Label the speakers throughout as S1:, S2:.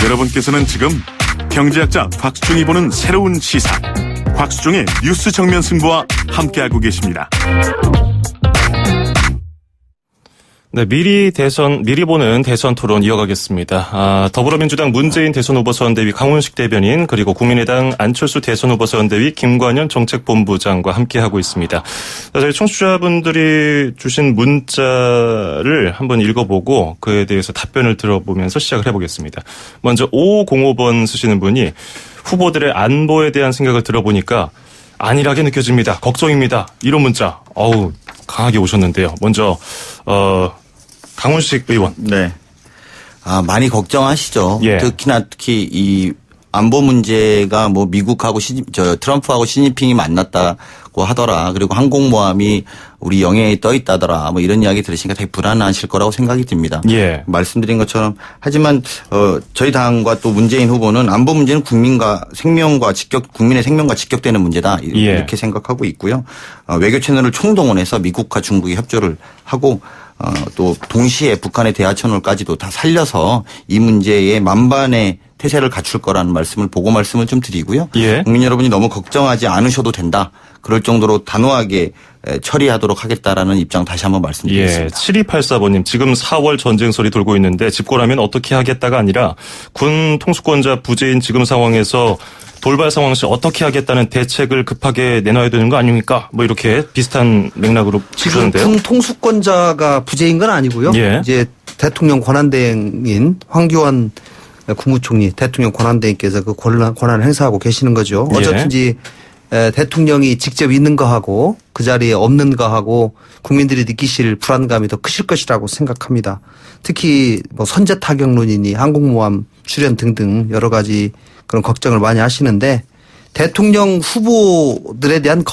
S1: 여러분께서는 지금 경제학자 곽수중이 보는 새로운 시사, 곽수중의 뉴스 정면 승부와 함께하고 계십니다.
S2: 네, 미리 보는 대선 토론 이어가겠습니다. 더불어민주당 문재인 대선 후보 선대위 강훈식 대변인, 그리고 국민의당 안철수 대선 후보 선대위 김관현 정책본부장과 함께하고 있습니다. 저희 청취자분들이 주신 문자를 한번 읽어보고 그에 대해서 답변을 들어보면서 시작을 해보겠습니다. 먼저 5505번 쓰시는 분이 후보들의 안보에 대한 생각을 들어보니까 안일하게 느껴집니다. 걱정입니다. 이런 문자. 강하게 오셨는데요. 먼저 강훈식 의원.
S3: 네. 많이 걱정하시죠.
S2: 예.
S3: 특히 이 안보 문제가 뭐 미국하고 트럼프하고 시진핑이 만났다고 하더라. 그리고 항공모함이 우리 영해에 떠 있다더라. 뭐 이런 이야기 들으시니까 되게 불안하실 거라고 생각이 듭니다.
S2: 예.
S3: 말씀드린 것처럼 하지만 저희 당과 또 문재인 후보는 안보 문제는 국민의 생명과 직격되는 문제다. 이렇게 생각하고 있고요. 외교 채널을 총동원해서 미국과 중국이 협조를 하고 또 동시에 북한의 대화 채널까지도 다 살려서 이 문제에 만반의 태세를 갖출 거라는 보고 말씀을 좀 드리고요.
S2: 예.
S3: 국민 여러분이 너무 걱정하지 않으셔도 된다. 그럴 정도로 단호하게 처리하도록 하겠다라는 입장 다시 한번 말씀드리겠습니다.
S2: 예, 7284번님, 지금 4월 전쟁 소리 돌고 있는데 집권하면 어떻게 하겠다가 아니라 군 통수권자 부재인 지금 상황에서 돌발 상황 시 어떻게 하겠다는 대책을 급하게 내놔야 되는 거 아닙니까? 뭐 이렇게 비슷한 맥락으로
S4: 지금
S2: 주셨는데요.
S4: 군 통수권자가 부재인 건 아니고요.
S2: 예.
S4: 이제 대통령 권한대행인 황교안 국무총리 대통령 권한대행께서 그 권한을 행사하고 계시는 거죠.
S2: 예.
S4: 어쨌든지 대통령이 직접 있는 거하고 그 자리에 없는 거하고 국민들이 느끼실 불안감이 더 크실 것이라고 생각합니다. 특히 뭐 선제 타격론이니 항공모함 출현 등등 여러 가지 그런 걱정을 많이 하시는데 대통령 후보들에 대한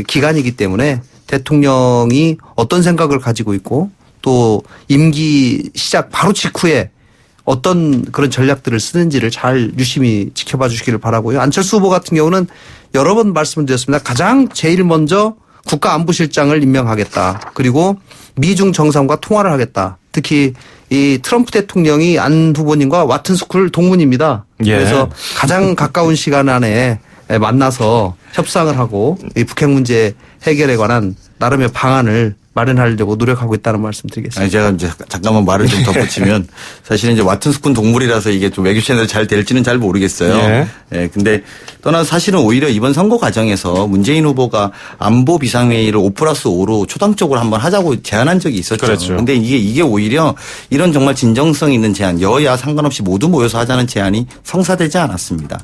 S4: 기간이기 때문에 대통령이 어떤 생각을 가지고 있고 또 임기 시작 바로 직후에 어떤 그런 전략들을 쓰는지를 잘 유심히 지켜봐 주시기를 바라고요. 안철수 후보 같은 경우는 여러 번 말씀을 드렸습니다. 제일 먼저 국가안보실장을 임명하겠다. 그리고 미중 정상과 통화를 하겠다. 특히 이 트럼프 대통령이 안 후보님과 와튼스쿨 동문입니다.
S2: 예.
S4: 그래서 가장 가까운 시간 안에 만나서 협상을 하고 이 북핵 문제 해결에 관한 나름의 방안을 마련하려고 노력하고 있다는 말씀 드리겠습니다.
S3: 제가 이제 잠깐만 말을 좀 덧붙이면 사실은 이제 와튼스쿨 동물이라서 이게 좀 외교 채널이 잘 될지는 잘 모르겠어요.
S2: 예.
S3: 예. 근데 떠나서 사실은 오히려 이번 선거 과정에서 문재인 후보가 안보 비상회의를 5+5로 초당적으로 한번 하자고 제안한 적이 있었죠.
S2: 그렇죠.
S3: 근데 이게 오히려 이런 정말 진정성 있는 제안, 여야 상관없이 모두 모여서 하자는 제안이 성사되지 않았습니다.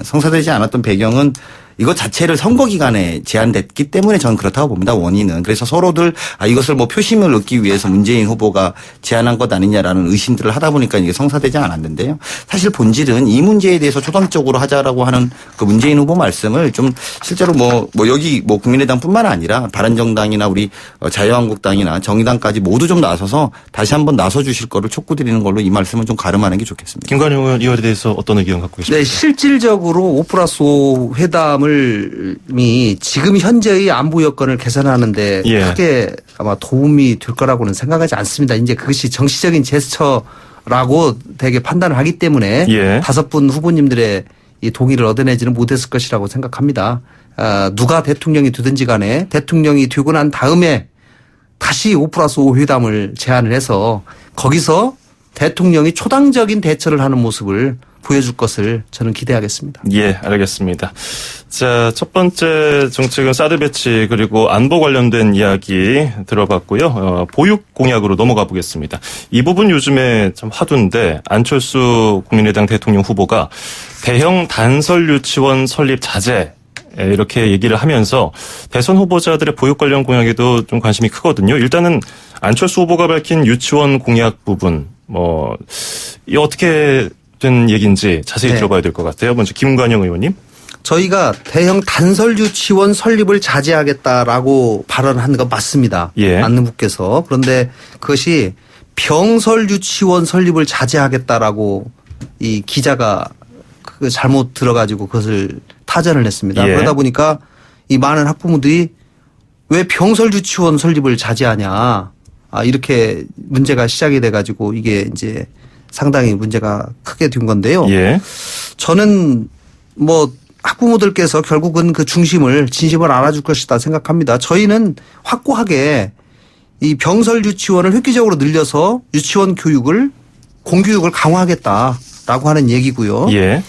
S3: 성사되지 않았던 배경은 이것 자체를 선거 기간에 제한됐기 때문에 저는 그렇다고 봅니다. 원인은. 그래서 서로들 이것을 뭐 표심을 얻기 위해서 문재인 후보가 제안한 것 아니냐라는 의심들을 하다 보니까 이게 성사되지 않았는데요. 사실 본질은 이 문제에 대해서 초당적으로 하자라고 하는 그 문재인 후보 말씀을 좀 실제로 여기 국민의당뿐만 아니라 바른정당이나 우리 자유한국당이나 정의당까지 모두 좀 나서서 다시 한번 나서 주실 거를 촉구드리는 걸로 이 말씀을 좀 가름하는 게 좋겠습니다.
S2: 김관영 의원에 대해서 어떤 의견 갖고 계십니까?
S4: 네, 실질적으로 5+5 회담이 지금 현재의 안보 여건을 개선하는데
S2: 예.
S4: 크게 아마 도움이 될 거라고는 생각하지 않습니다. 이제 그것이 정치적인 제스처라고 되게 판단을 하기 때문에
S2: 예.
S4: 5분 후보님들의 이 동의를 얻어내지는 못했을 것이라고 생각합니다. 누가 대통령이 되든지 간에 대통령이 되고 난 다음에 다시 5+5 회담을 제안을 해서 거기서 대통령이 초당적인 대처를 하는 모습을 보여줄 것을 저는 기대하겠습니다.
S2: 예, 알겠습니다. 자, 첫 번째 정책은 사드 배치 그리고 안보 관련된 이야기 들어봤고요. 보육 공약으로 넘어가 보겠습니다. 이 부분 요즘에 참 화두인데 안철수 국민의당 대통령 후보가 대형 단설 유치원 설립 자제 이렇게 얘기를 하면서 대선 후보자들의 보육 관련 공약에도 좀 관심이 크거든요. 일단은 안철수 후보가 밝힌 유치원 공약 부분 이 어떻게 된 얘기인지 자세히
S4: 네.
S2: 들어봐야 될 것 같아요. 먼저 김관영 의원님.
S4: 저희가 대형 단설 유치원 설립을 자제하겠다라고 발언한 거 맞습니다.
S2: 예.
S4: 안는 분께서. 그런데 그것이 병설 유치원 설립을 자제하겠다라고 이 기자가 그 잘못 들어가지고 그것을 타전을 했습니다.
S2: 예.
S4: 그러다 보니까 이 많은 학부모들이 왜 병설 유치원 설립을 자제하냐. 이렇게 문제가 시작이 돼가지고 이게 이제 상당히 문제가 크게 된 건데요.
S2: 예.
S4: 저는 뭐 학부모들께서 결국은 그 진심을 알아줄 것이다 생각합니다. 저희는 확고하게 이 병설 유치원을 획기적으로 늘려서 유치원 교육을 공교육을 강화하겠다라고 하는 얘기고요.
S2: 예.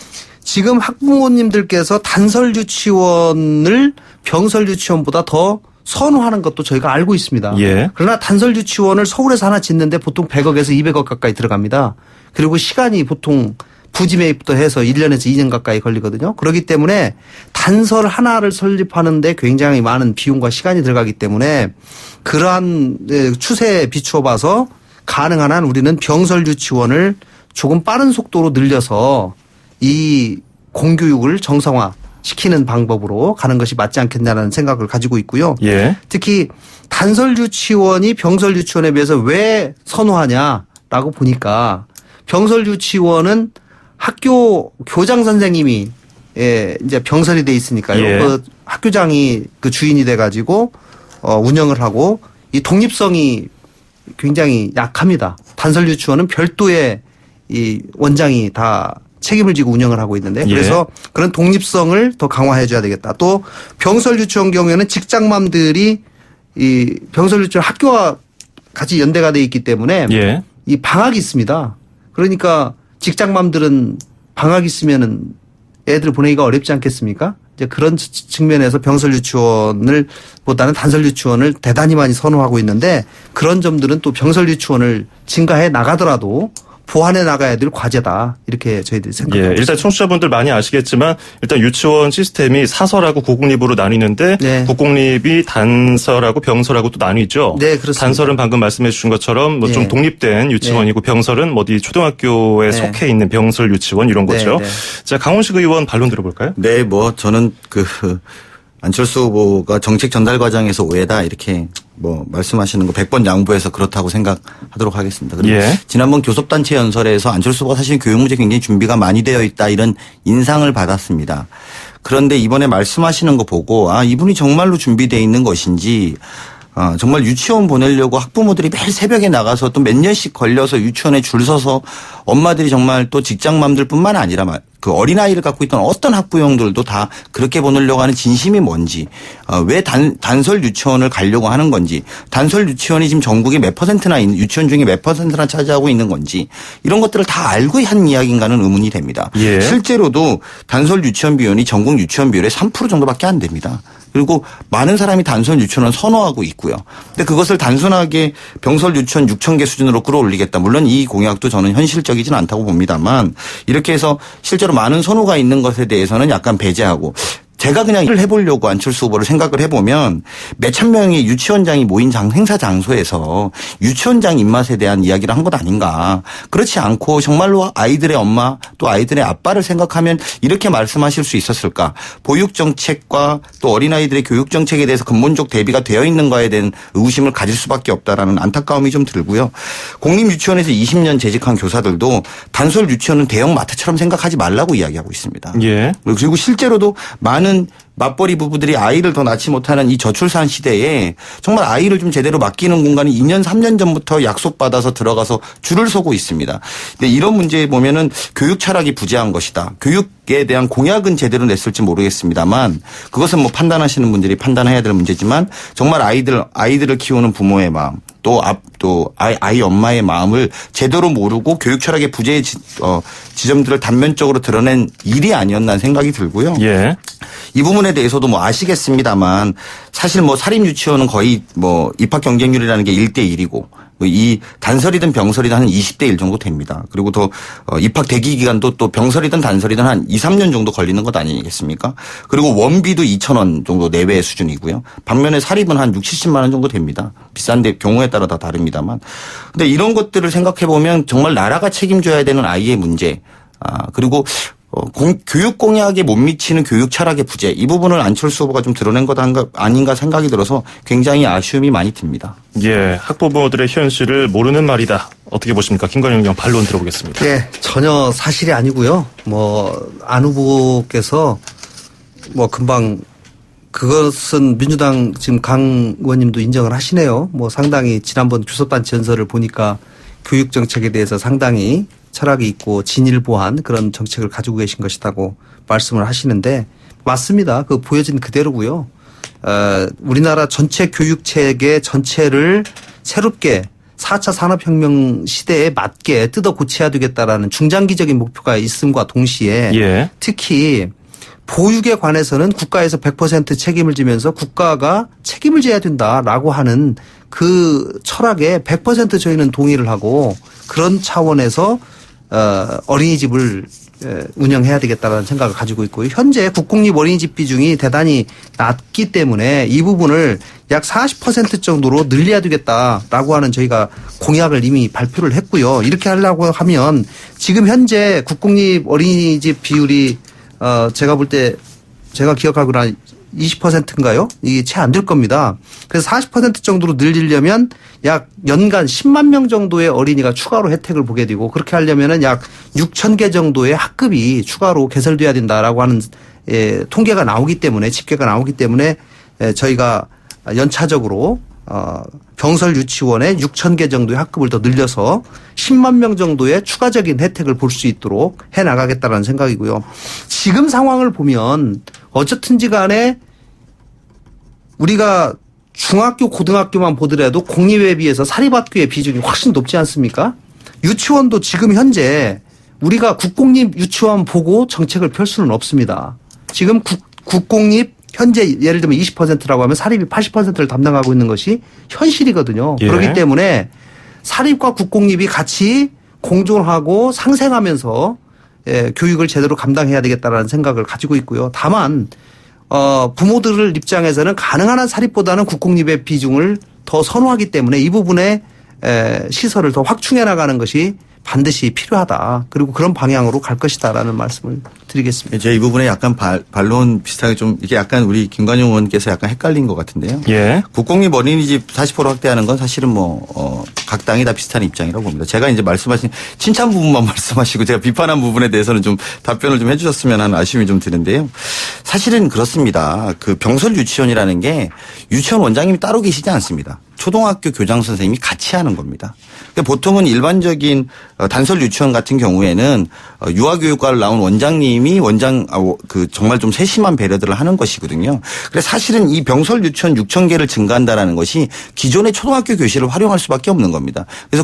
S4: 지금 학부모님들께서 단설 유치원을 병설 유치원보다 더 선호하는 것도 저희가 알고 있습니다.
S2: 예.
S4: 그러나 단설 유치원을 서울에서 하나 짓는데 보통 100억에서 200억 가까이 들어갑니다. 그리고 시간이 보통 부지 매입부터 해서 1년에서 2년 가까이 걸리거든요. 그렇기 때문에 단설 하나를 설립하는데 굉장히 많은 비용과 시간이 들어가기 때문에 그러한 추세에 비추어 봐서 가능한 한 우리는 병설 유치원을 조금 빠른 속도로 늘려서 이 공교육을 정상화 시키는 방법으로 가는 것이 맞지 않겠냐는 생각을 가지고 있고요.
S2: 예.
S4: 특히 단설 유치원이 병설 유치원에 비해서 왜 선호하냐라고 보니까 병설 유치원은 학교 교장 선생님이 이제 병설이 돼 있으니까요.
S2: 예.
S4: 그 학교장이 그 주인이 돼 가지고 운영을 하고 이 독립성이 굉장히 약합니다. 단설 유치원은 별도의 이 원장이 다 책임을 지고 운영을 하고 있는데 그래서 그런 독립성을 더 강화해 줘야 되겠다. 또 병설 유치원 경우에는 직장맘들이 이 병설 유치원 학교와 같이 연대가 돼 있기 때문에
S2: 예.
S4: 이 방학이 있습니다. 그러니까 직장맘들은 방학 있으면은 애들 보내기가 어렵지 않겠습니까? 이제 그런 측면에서 병설 유치원을 보다는 단설 유치원을 대단히 많이 선호하고 있는데 그런 점들은 또 병설 유치원을 증가해 나가더라도 보완해 나가야 될 과제다. 이렇게 저희들이 생각합니다.
S2: 예, 일단 청취자분들 많이 아시겠지만 일단 유치원 시스템이 사설하고 고공립으로 나뉘는데
S4: 네.
S2: 고공립이 단설하고 병설하고 또 나뉘죠.
S4: 네, 그렇습니다.
S2: 단설은 방금 말씀해 주신 것처럼 뭐 좀
S4: 네.
S2: 독립된 유치원이고 병설은 어디 초등학교에
S4: 네.
S2: 속해 있는 병설 유치원 이런 거죠.
S4: 네, 네.
S2: 자, 강훈식 의원 반론 들어볼까요?
S3: 네, 뭐 저는 안철수 후보가 정책 전달 과정에서 오해다 이렇게 뭐 말씀하시는 거 100번 양보해서 그렇다고 생각하도록 하겠습니다. 그리고
S2: 예.
S3: 지난번 교섭단체 연설에서 안철수 후보가 사실 교육 문제 굉장히 준비가 많이 되어 있다 이런 인상을 받았습니다. 그런데 이번에 말씀하시는 거 보고 이분이 정말로 준비되어 있는 것인지 정말 유치원 보내려고 학부모들이 매일 새벽에 나가서 또 몇 년씩 걸려서 유치원에 줄 서서 엄마들이 정말 또 직장맘들뿐만 아니라 그 어린아이를 갖고 있던 어떤 학부형들도 다 그렇게 보내려고 하는 진심이 뭔지 왜 단설 유치원을 가려고 하는 건지 단설 유치원이 지금 전국에 몇 퍼센트나 있는 유치원 중에 몇 퍼센트나 차지하고 있는 건지 이런 것들을 다 알고 한 이야기인가는 의문이 됩니다.
S2: 예.
S3: 실제로도 단설 유치원 비용이 전국 유치원 비율의 3% 정도밖에 안 됩니다. 그리고 많은 사람이 단설 유치원을 선호하고 있고요. 근데 그것을 단순하게 병설 유치원 6,000개 수준으로 끌어올리겠다. 물론 이 공약도 저는 현실적이진 않다고 봅니다만 이렇게 해서 실제로 많은 선호가 있는 것에 대해서는 약간 배제하고 제가 그냥 일을 해보려고 안철수 후보를 생각을 해보면 몇천 명의 유치원장이 모인 행사 장소에서 유치원장 입맛에 대한 이야기를 한 것 아닌가. 그렇지 않고 정말로 아이들의 엄마 또 아이들의 아빠를 생각하면 이렇게 말씀하실 수 있었을까. 보육정책과 또 어린아이들의 교육정책에 대해서 근본적 대비가 되어 있는가에 대한 의구심을 가질 수밖에 없다라는 안타까움이 좀 들고요. 공립유치원에서 20년 재직한 교사들도 단설 유치원은 대형 마트처럼 생각하지 말라고 이야기하고 있습니다.
S2: 예.
S3: 그리고 실제로도 많은 맞벌이 부부들이 아이를 더 낳지 못하는 이 저출산 시대에 정말 아이를 좀 제대로 맡기는 공간이 2년 3년 전부터 약속받아서 들어가서 줄을 서고 있습니다. 근데 이런 문제에 보면은 교육 철학이 부재한 것이다. 교육에 대한 공약은 제대로 냈을지 모르겠습니다만 그것은 뭐 판단하시는 분들이 판단해야 될 문제지만 정말 아이들을 키우는 부모의 마음 또 아이 엄마의 마음을 제대로 모르고 교육 철학의 부재의 지점들을 단면적으로 드러낸 일이 아니었나 생각이 들고요.
S2: 예.
S3: 이 부분에 대해서도 뭐 아시겠습니다만 사실 뭐 사립 유치원은 거의 뭐 입학 경쟁률이라는 게 1대1이고 이 단설이든 병설이든 한 20대 1 정도 됩니다. 그리고 더 입학 대기 기간도 또 병설이든 단설이든 한 2, 3년 정도 걸리는 것 아니겠습니까? 그리고 원비도 2,000원 정도 내외 수준이고요. 반면에 사립은 한 60, 70만 원 정도 됩니다. 비싼데 경우에 따라 다 다릅니다만. 근데 이런 것들을 생각해 보면 정말 나라가 책임져야 되는 아이의 문제. 그리고 교육 공약에 못 미치는 교육 철학의 부재 이 부분을 안철수 후보가 좀 드러낸 것 아닌가 생각이 들어서 굉장히 아쉬움이 많이 듭니다.
S2: 예, 학부모들의 현실을 모르는 말이다. 어떻게 보십니까? 김관영 의원 반론 들어보겠습니다.
S4: 네, 전혀 사실이 아니고요. 안 후보께서 금방 그것은 민주당 지금 강 의원님도 인정을 하시네요. 상당히 지난번 교섭단체 연설을 보니까 교육 정책에 대해서 상당히 철학이 있고 진일보한 그런 정책을 가지고 계신 것이라고 말씀을 하시는데 맞습니다. 그 보여진 그대로고요. 우리나라 전체 교육 체계 전체를 새롭게 4차 산업혁명 시대에 맞게 뜯어 고쳐야 되겠다라는 중장기적인 목표가 있음과 동시에
S2: 예.
S4: 특히 보육에 관해서는 국가에서 100% 책임을 지면서 국가가 책임을 져야 된다라고 하는 그 철학에 100% 저희는 동의를 하고 그런 차원에서 어린이집을 운영해야 되겠다라는 생각을 가지고 있고요. 현재 국공립 어린이집 비중이 대단히 낮기 때문에 이 부분을 약 40% 정도로 늘려야 되겠다라고 하는 저희가 공약을 이미 발표를 했고요. 이렇게 하려고 하면 지금 현재 국공립 어린이집 비율이 제가 볼 때 제가 기억하기로 한 20%인가요? 이게 채 안 될 겁니다. 그래서 40% 정도로 늘리려면 약 연간 10만 명 정도의 어린이가 추가로 혜택을 보게 되고 그렇게 하려면은 약 6천 개 정도의 학급이 추가로 개설돼야 된다라고 하는 통계가 나오기 때문에 집계가 나오기 때문에 저희가 연차적으로 병설 유치원에 6천 개 정도의 학급을 더 늘려서 10만 명 정도의 추가적인 혜택을 볼 수 있도록 해 나가겠다라는 생각이고요. 지금 상황을 보면 어쨌든지 간에 우리가 중학교, 고등학교만 보더라도 공립에 비해서 사립학교의 비중이 훨씬 높지 않습니까? 유치원도 지금 현재 우리가 국공립 유치원 보고 정책을 펼 수는 없습니다. 지금 국공립 현재 예를 들면 20%라고 하면 사립이 80%를 담당하고 있는 것이 현실이거든요.
S2: 예.
S4: 그렇기 때문에 사립과 국공립이 같이 공존하고 상생하면서 교육을 제대로 감당해야 되겠다라는 생각을 가지고 있고요. 다만 부모들 입장에서는 가능한 한 사립보다는 국공립의 비중을 더 선호하기 때문에 이 부분에 시설을 더 확충해 나가는 것이 반드시 필요하다. 그리고 그런 방향으로 갈 것이다라는 말씀을 드리겠습니다.
S3: 제가 이 부분에 약간 반론 비슷하게 좀 이게 약간 우리 김관용 의원께서 약간 헷갈린 것 같은데요.
S2: 예.
S3: 국공립 어린이집 40% 확대하는 건 사실은 각 당이 다 비슷한 입장이라고 봅니다. 제가 이제 말씀하신 칭찬 부분만 말씀하시고 제가 비판한 부분에 대해서는 좀 답변을 좀 해주셨으면 하는 아쉬움이 좀 드는데요. 사실은 그렇습니다. 그 병설 유치원이라는 게 유치원 원장님이 따로 계시지 않습니다. 초등학교 교장 선생님이 같이 하는 겁니다. 보통은 일반적인 단설 유치원 같은 경우에는 유아교육과를 나온 원장님이 정말 좀 세심한 배려들을 하는 것이거든요. 그래서 사실은 이 병설 유치원 6천 개를 증가한다라는 것이 기존의 초등학교 교실을 활용할 수밖에 없는 겁니다. 그래서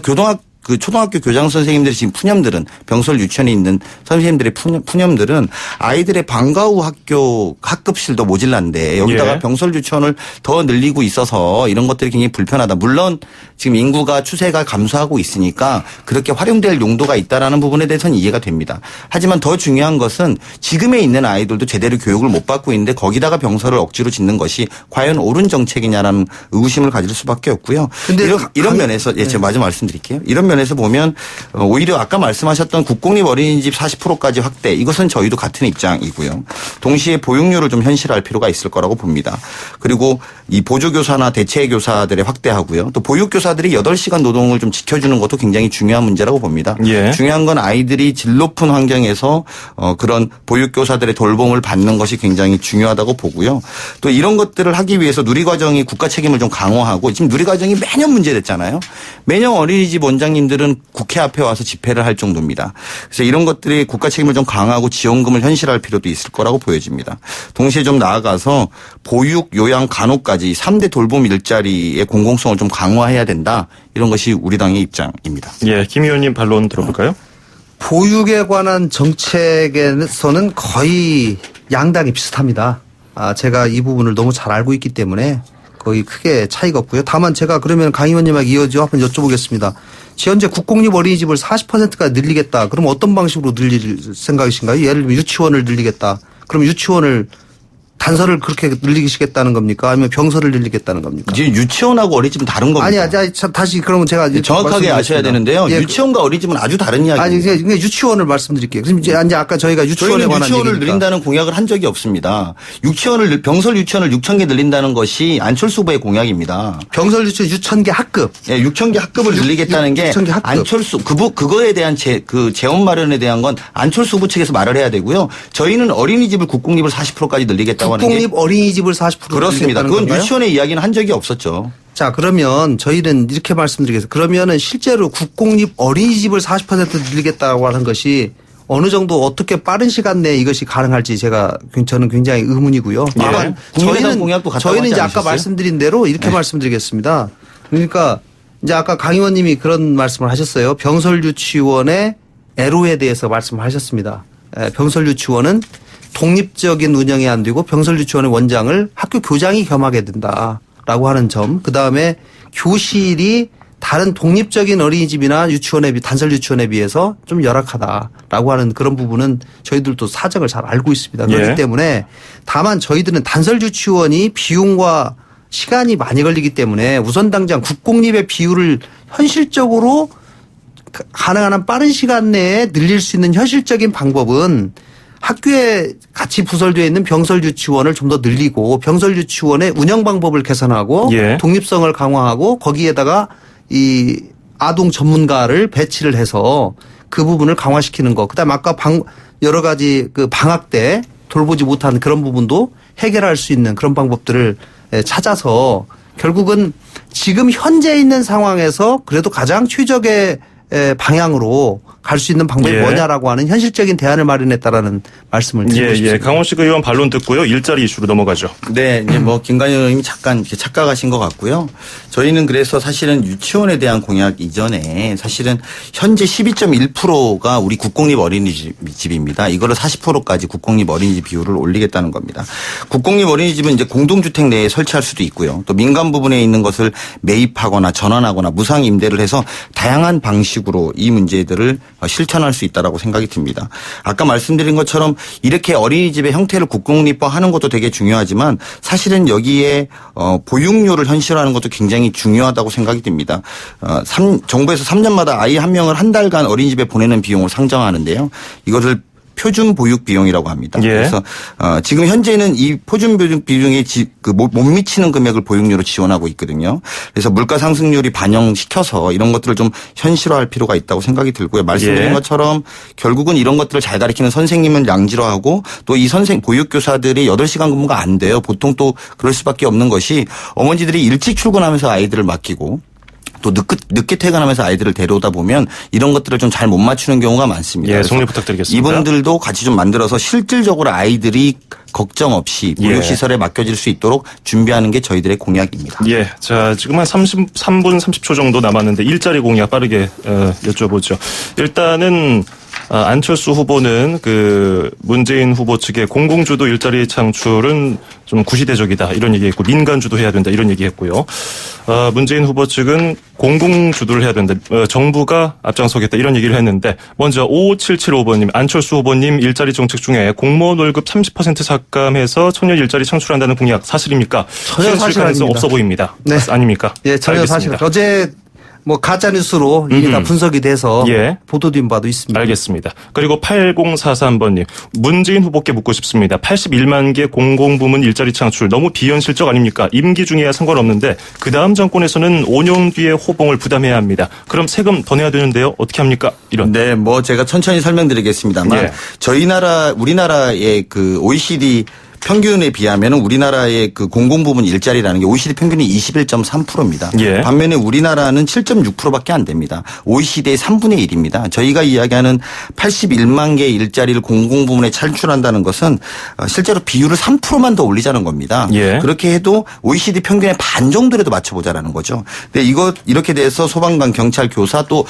S3: 초등학교 교장 선생님들이 지금 푸념들은 병설 유치원에 있는 선생님들의 푸념들은 아이들의 방과 후 학급실도 모질란데 여기다가
S2: 예.
S3: 병설 유치원을 더 늘리고 있어서 이런 것들이 굉장히 불편하다. 물론 지금 인구가 추세가 감소하고 있으니까 그렇게 활용될 용도가 있다라는 부분에 대해서는 이해가 됩니다. 하지만 더 중요한 것은 지금에 있는 아이들도 제대로 교육을 못 받고 있는데 거기다가 병설을 억지로 짓는 것이 과연 옳은 정책이냐라는 의구심을 가질 수밖에 없고요. 근데 이런 면에서 제가 마저 말씀드릴게요. 이런 면에서 보면 오히려 아까 말씀하셨던 국공립 어린이집 40%까지 확대 이것은 저희도 같은 입장이고요. 동시에 보육료를 좀 현실화할 필요가 있을 거라고 봅니다. 그리고 이 보조교사나 대체교사들의 확대하고요. 또 보육교사들이 8시간 노동을 좀 지켜주는 것도 굉장히 중요한 문제라고 봅니다.
S2: 예.
S3: 중요한 건 아이들이 질 높은 환경에서 그런 보육교사들의 돌봄을 받는 것이 굉장히 중요하다고 보고요. 또 이런 것들을 하기 위해서 누리과정이 국가 책임을 좀 강화하고 지금 누리과정이 매년 문제됐잖아요. 매년 어린이집 원장님들은 국회 앞에 와서 집회를 할 정도입니다. 그래서 이런 것들이 국가 책임을 좀 강화하고 지원금을 현실화할 필요도 있을 거라고 보여집니다. 동시에 좀 나아가서 보육, 요양, 간호까지 3대 돌봄 일자리의 공공성을 좀 강화해야 된다. 이런 것이 우리 당의 입장입니다.
S2: 예, 김 의원님 반론 들어볼까요?
S4: 보육에 관한 정책에서는 거의 양당이 비슷합니다. 제가 이 부분을 너무 잘 알고 있기 때문에 거의 크게 차이가 없고요. 다만 제가 그러면 강 의원님에게 이어져 한번 여쭤보겠습니다. 현재 국공립 어린이집을 40%까지 늘리겠다. 그럼 어떤 방식으로 늘릴 생각이신가요? 예를 들면 유치원을 늘리겠다. 그럼 유치원을 단설을 그렇게 늘리시겠다는 겁니까? 아니면 병설을 늘리겠다는 겁니까?
S3: 지금 유치원하고 어린이집은 다른 겁니다.
S4: 아니, 다시 그러면 제가
S3: 정확하게 아셔야 되는데요.
S4: 예.
S3: 유치원과 어린이집은 아주 다른 이야기입니다.
S4: 아니, 그냥 유치원을 말씀드릴게요. 그럼 이제 아까 저희가 유치원에 관한
S3: 유치원을
S4: 얘기니까.
S3: 늘린다는 공약을 한 적이 없습니다. 병설 유치원을 6천 개 늘린다는 것이 안철수 후보의 공약입니다.
S4: 병설 유치원 6천 개 학급.
S3: 예, 6천 개 학급을 늘리겠다는 게
S4: 6천 개 학급.
S3: 안철수 그거에 대한 재원 마련에 대한 건 안철수 후보 측에서 말을 해야 되고요. 저희는 어린이집을 국공립을 40%까지 늘리겠다고 하는 게
S4: 국공립 어린이집을 40%
S3: 그렇습니다.
S4: 늘리겠다는
S3: 그건
S4: 건가요?
S3: 유치원의 이야기는 한 적이 없었죠.
S4: 자, 그러면 저희는 이렇게 말씀드리겠습니다. 그러면은 실제로 국공립 어린이집을 40% 늘리겠다고 하는 것이 어느 정도 어떻게 빠른 시간 내에 이것이 가능할지 저는 굉장히 의문이고요. 다만
S3: 국민의당 공약도 갔다고
S4: 저희는
S3: 하지
S4: 이제 아까
S3: 않으셨어요?
S4: 말씀드린 대로 이렇게 말씀드리겠습니다. 그러니까 이제 아까 강 의원님이 그런 말씀을 하셨어요. 병설유치원의 애로에 대해서 말씀을 하셨습니다. 병설유치원은 독립적인 운영이 안 되고 병설유치원의 원장을 학교 교장이 겸하게 된다라고 하는 점. 그다음에 교실이 다른 독립적인 어린이집이나 단설 유치원에 비해서 좀 열악하다라고 하는 그런 부분은 저희들도 사정을 잘 알고 있습니다. 그렇기
S2: 예. 때문에
S4: 다만 저희들은 단설 유치원이 비용과 시간이 많이 걸리기 때문에 우선 당장 국공립의 비율을 현실적으로 가능한 한 빠른 시간 내에 늘릴 수 있는 현실적인 방법은 학교에 같이 부설되어 있는 병설 유치원을 좀 더 늘리고 병설 유치원의 운영 방법을 개선하고
S2: 예.
S4: 독립성을 강화하고 거기에다가 이 아동 전문가를 배치를 해서 그 부분을 강화시키는 거. 그다음에 아까 여러 가지 그 방학 때 돌보지 못한 그런 부분도 해결할 수 있는 그런 방법들을 찾아서 결국은 지금 현재 있는 상황에서 그래도 가장 최적의 방향으로 갈 수 있는 방법이
S2: 예.
S4: 뭐냐라고 하는 현실적인 대안을 마련했다라는 말씀을 드리고 싶습니다.
S2: 강원식 의원 반론 듣고요. 일자리 이슈로 넘어가죠.
S3: 네, 이제 김관영 의원님이 잠깐 이렇게 착각하신 것 같고요. 저희는 그래서 사실은 유치원에 대한 공약 이전에 사실은 현재 12.1%가 우리 국공립 어린이집입니다. 이거를 40%까지 국공립 어린이집 비율을 올리겠다는 겁니다. 국공립 어린이집은 이제 공동주택 내에 설치할 수도 있고요. 또 민간 부분에 있는 것을 매입하거나 전환하거나 무상 임대를 해서 다양한 방식으로 이 문제들을 실천할 수 있다라고 생각이 듭니다. 아까 말씀드린 것처럼 이렇게 어린이집의 형태를 국공립화하는 것도 되게 중요하지만 사실은 여기에 보육료를 현실화하는 것도 굉장히 중요하다고 생각이 듭니다. 정부에서 3년마다 아이 한 명을 한 달간 어린이집에 보내는 비용을 상정하는데요. 이것을 표준 보육 비용이라고 합니다.
S2: 예.
S3: 그래서 지금 현재는 이 표준 보육 비용에 못 미치는 금액을 보육료로 지원하고 있거든요. 그래서 물가 상승률이 반영시켜서 이런 것들을 좀 현실화할 필요가 있다고 생각이 들고요. 말씀드린
S2: 예.
S3: 것처럼 결국은 이런 것들을 잘 가르치는 선생님은 양질화하고 또 이 보육교사들이 8시간 근무가 안 돼요. 보통 또 그럴 수밖에 없는 것이 어머니들이 일찍 출근하면서 아이들을 맡기고 또 늦게 퇴근하면서 아이들을 데려오다 보면 이런 것들을 좀 잘 못 맞추는 경우가 많습니다.
S2: 예, 정리 부탁드리겠습니다.
S3: 이분들도 같이 좀 만들어서 실질적으로 아이들이 걱정 없이 보육시설에 맡겨질 수 있도록 준비하는 게 저희들의 공약입니다.
S2: 예. 자, 지금 한 33분 30초 정도 남았는데 일자리 공약 빠르게 여쭤보죠. 일단은 안철수 후보는 그 문재인 후보 측의 공공주도 일자리 창출은 좀 구시대적이다 이런 얘기했고 민간주도 해야 된다 이런 얘기했고요. 문재인 후보 측은 공공주도를 해야 된다. 정부가 앞장서겠다 이런 얘기를 했는데 먼저 5775번님 안철수 후보님 일자리 정책 중에 공무원 월급 30% 삭감해서 청년 일자리 창출한다는 공약 사실입니까?
S4: 전혀 사실
S2: 가능성
S4: 아닙니다.
S2: 없어 보입니다.
S4: 네.
S2: 아닙니까?
S4: 예, 전혀 사실.
S2: 알겠습니다.
S4: 어제 가짜 뉴스로 이미 다 분석이 돼서
S2: 예.
S4: 보도된 바도 있습니다.
S2: 알겠습니다. 그리고 8043번님 문재인 후보께 묻고 싶습니다. 81만 개 공공부문 일자리 창출 너무 비현실적 아닙니까? 임기 중에야 상관없는데 그 다음 정권에서는 5년 뒤에 호봉을 부담해야 합니다. 그럼 세금 더 내야 되는데요. 어떻게 합니까? 이런.
S3: 네, 제가 천천히 설명드리겠습니다만
S2: 예.
S3: 우리나라의 그 OECD 평균에 비하면 우리나라의 그 공공부문 일자리라는 게 OECD 평균이 21.3%입니다.
S2: 예.
S3: 반면에 우리나라는 7.6%밖에 안 됩니다. OECD의 3분의 1입니다. 저희가 이야기하는 81만 개의 일자리를 공공부문에 창출한다는 것은 실제로 비율을 3%만 더 올리자는 겁니다.
S2: 예.
S3: 그렇게 해도 OECD 평균의 반 정도라도 맞춰보자라는 거죠. 근데 이렇게 돼서 소방관, 경찰, 교사 또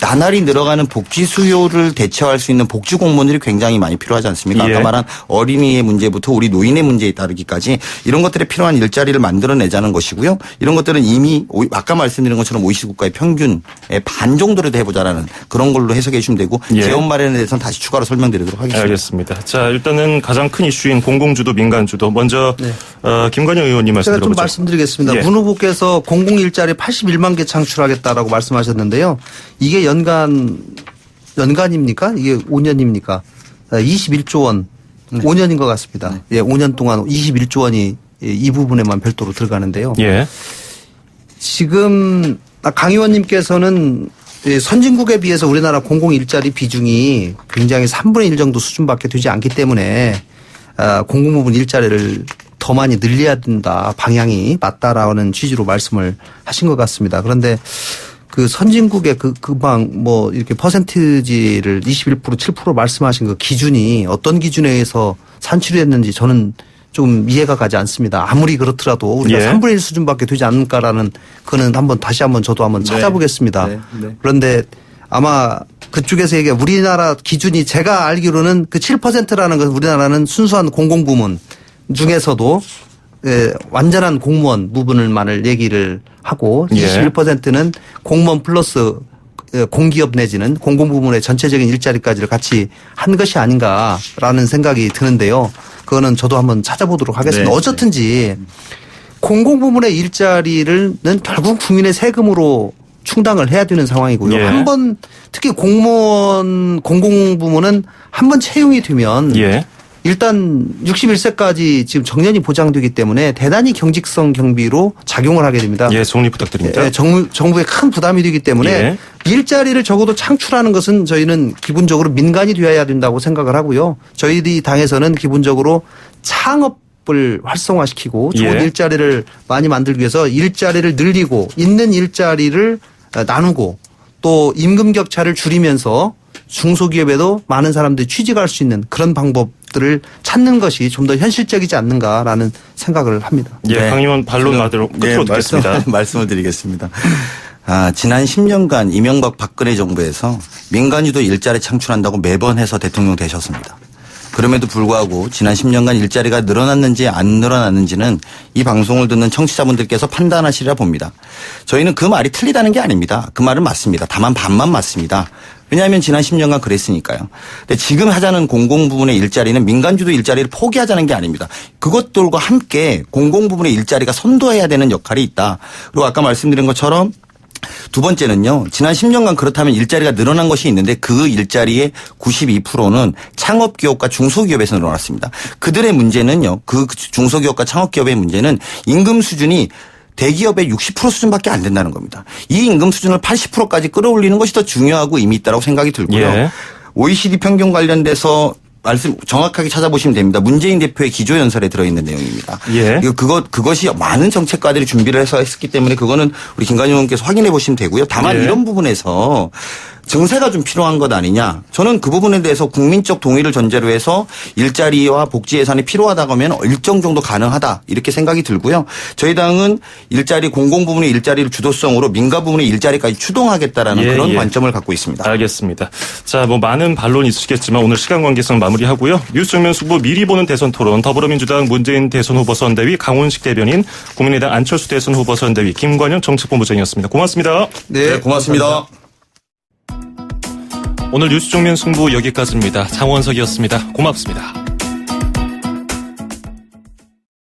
S3: 나날이 늘어가는 복지 수요를 대처할 수 있는 복지 공무원들이 굉장히 많이 필요하지 않습니까?
S2: 예.
S3: 아까 말한 어린이의 문제부터 우리 노인의 문제에 따르기까지 이런 것들에 필요한 일자리를 만들어내자는 것이고요. 이런 것들은 이미 아까 말씀드린 것처럼 OECD 국가의 평균의 반 정도로 해보자라는 그런 걸로 해석해 주시면 되고
S2: 예.
S3: 재원 마련에 대해서는 다시 추가로 설명드리도록 하겠습니다.
S2: 알겠습니다. 자, 일단은 가장 큰 이슈인 공공주도, 민간주도 먼저 김관영 의원님 말씀
S4: 제가 좀
S2: 들어보죠.
S4: 말씀드리겠습니다.
S2: 예.
S4: 문 후보께서 공공일자리 81만 개 창출하겠다라고 말씀하셨는데요. 이게 연간입니까? 이게 5년입니까? 21조 원. 5년인 것 같습니다. 예, 5년 동안 21조 원이 이 부분에만 별도로 들어가는데요.
S2: 예.
S4: 지금 강 의원님께서는 선진국에 비해서 우리나라 공공 일자리 비중이 굉장히 3분의 1 정도 수준밖에 되지 않기 때문에 공공부문 일자리를 더 많이 늘려야 된다. 방향이 맞다라는 취지로 말씀을 하신 것 같습니다. 그런데 그 선진국의 금방 뭐 이렇게 퍼센티지를 21% 7% 말씀하신 그 기준이 어떤 기준에 의해서 산출이 됐는지 저는 좀 이해가 가지 않습니다. 아무리 그렇더라도 우리가
S2: 예.
S4: 3분의 1 수준밖에 되지 않을까라는 그거는 다시 한번 저도 한번 찾아보겠습니다.
S3: 네. 네.
S4: 그런데 아마 그쪽에서 얘기해 우리나라 기준이 제가 알기로는 그 7%라는 것은 우리나라는 순수한 공공부문 중에서도 완전한 공무원 부분을만을 얘기를 하고
S2: 예.
S4: 21%는 공무원 플러스 공기업 내지는 공공부문의 전체적인 일자리까지를 같이 한 것이 아닌가라는 생각이 드는데요. 그거는 저도 한번 찾아보도록 하겠습니다.
S3: 네.
S4: 어쨌든지 공공부문의 일자리는 결국 국민의 세금으로 충당을 해야 되는 상황이고요.
S2: 예.
S4: 한번 특히 공무원 공공부문은 한번 채용이 되면
S2: 예.
S4: 일단 61세까지 지금 정년이 보장되기 때문에 대단히 경직성 경비로 작용을 하게 됩니다.
S2: 예, 정리 부탁드립니다.
S4: 예, 정부에 큰 부담이 되기 때문에
S2: 예.
S4: 일자리를 적어도 창출하는 것은 저희는 기본적으로 민간이 되어야 된다고 생각을 하고요. 저희들이 당에서는 기본적으로 창업을 활성화시키고 좋은
S2: 예.
S4: 일자리를 많이 만들기 위해서 일자리를 늘리고 있는 일자리를 나누고 또 임금 격차를 줄이면서 중소기업에도 많은 사람들이 취직할 수 있는 그런 방법들을 찾는 것이 좀 더 현실적이지 않는가라는 생각을 합니다.
S2: 예,
S3: 네.
S2: 강 의원 반론 끝으로 듣겠습니다.
S3: 말씀을 드리겠습니다. 지난 10년간 이명박 박근혜 정부에서 민간유도 일자리 창출한다고 매번 해서 대통령 되셨습니다. 그럼에도 불구하고 지난 10년간 일자리가 늘어났는지 안 늘어났는지는 이 방송을 듣는 청취자분들께서 판단하시리라 봅니다. 저희는 그 말이 틀리다는 게 아닙니다. 그 말은 맞습니다. 다만 반만 맞습니다. 왜냐하면 지난 10년간 그랬으니까요. 근데 지금 하자는 공공부문의 일자리는 민간주도 일자리를 포기하자는 게 아닙니다. 그것들과 함께 공공부문의 일자리가 선도해야 되는 역할이 있다. 그리고 아까 말씀드린 것처럼 두 번째는요. 지난 10년간 그렇다면 일자리가 늘어난 것이 있는데 그 일자리의 92%는 창업기업과 중소기업에서 늘어났습니다. 그들의 문제는요. 그 중소기업과 창업기업의 문제는 임금 수준이 대기업의 60% 수준밖에 안 된다는 겁니다. 이 임금 수준을 80%까지 끌어올리는 것이 더 중요하고 의미 있다고 생각이 들고요.
S2: 예.
S3: OECD 평균 관련돼서 말씀 정확하게 찾아보시면 됩니다. 문재인 대표의 기조연설에 들어있는 내용입니다.
S2: 예.
S3: 그것이 많은 정책가들이 준비를 해서 했기 때문에 그거는 우리 김관영 의원께서 확인해 보시면 되고요. 다만
S2: 예.
S3: 이런 부분에서 증세가 좀 필요한 것 아니냐. 저는 그 부분에 대해서 국민적 동의를 전제로 해서 일자리와 복지 예산이 필요하다고 하면 일정 정도 가능하다. 이렇게 생각이 들고요. 저희 당은 일자리 공공부문의 일자리를 주도성으로 민간부문의 일자리까지 추동하겠다라는
S2: 예,
S3: 그런
S2: 예.
S3: 관점을 갖고 있습니다.
S2: 알겠습니다. 자, 많은 반론이 있으시겠지만 오늘 시간 관계상 마무리하고요. 뉴스 정면 승부 미리 보는 대선 토론 더불어민주당 문재인 대선 후보 선대위 강훈식 대변인, 국민의당 안철수 대선 후보 선대위 김관영 정책본부장이었습니다. 고맙습니다.
S3: 네, 고맙습니다.
S2: 오늘 뉴스 정면 승부 여기까지입니다. 장원석이었습니다. 고맙습니다.